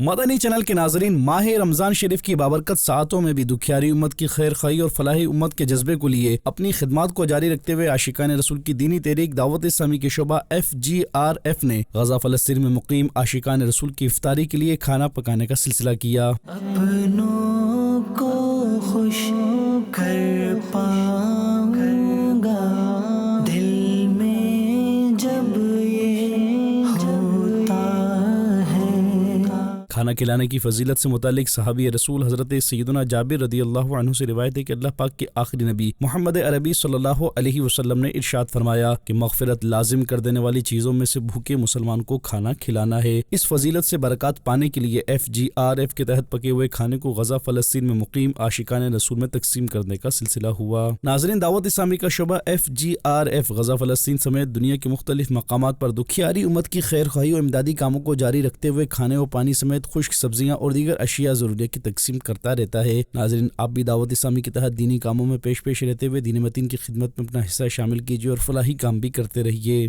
مدنی channel کے ناظرین، ماہ رمضان شریف کی بابرکت ساعتوں میں بھی دکھیاری امت کی خیر خواہی اور فلاحی امت کے جذبے کو لیے اپنی خدمات کو جاری رکھتے ہوئے عاشقان رسول کی دینی تحریک دعوت اسلامی کے شعبہ FGRF نے غزہ فلسطین میں مقیم عاشقان رسول کی افطاری کے لیے کھانا پکانے کا سلسلہ کیا۔ اپنوں کو خوش کر پاؤں گا دل میں جب یہ ہوتا ہے۔ کھانا کھلانے کی فضیلت سے متعلق صحابی رسول حضرت سیدنا جابر رضی اللہ عنہ سے روایت ہے کہ اللہ پاک کے آخری نبی محمد عربی صلی اللہ علیہ وسلم نے ارشاد فرمایا کہ مغفرت لازم کر دینے والی چیزوں میں سے بھوکے مسلمان کو کھانا کھلانا ہے۔ اس فضیلت سے برکات پانے کے لیے FGRF کے تحت پکے ہوئے کھانے کو غزہ فلسطین میں مقیم عاشقان رسول میں تقسیم کرنے کا سلسلہ ہوا۔ ناظرین، دعوت اسلامی کا شعبہ FGRF غزہ فلسطین سمیت دنیا کے مختلف مقامات پر دکھیاری امت کی خیر خواہی اور امدادی کاموں کو جاری رکھتے ہوئے کھانے اور پانی سمیت خشک سبزیاں اور دیگر اشیاء ضروریات کی تقسیم کرتا رہتا ہے۔ ناظرین، آپ بھی دعوت اسلامی کے تحت دینی کاموں میں پیش رہتے ہوئے دین متین کی خدمت میں اپنا حصہ شامل کیجیے اور فلاحی کام بھی کرتے رہیے۔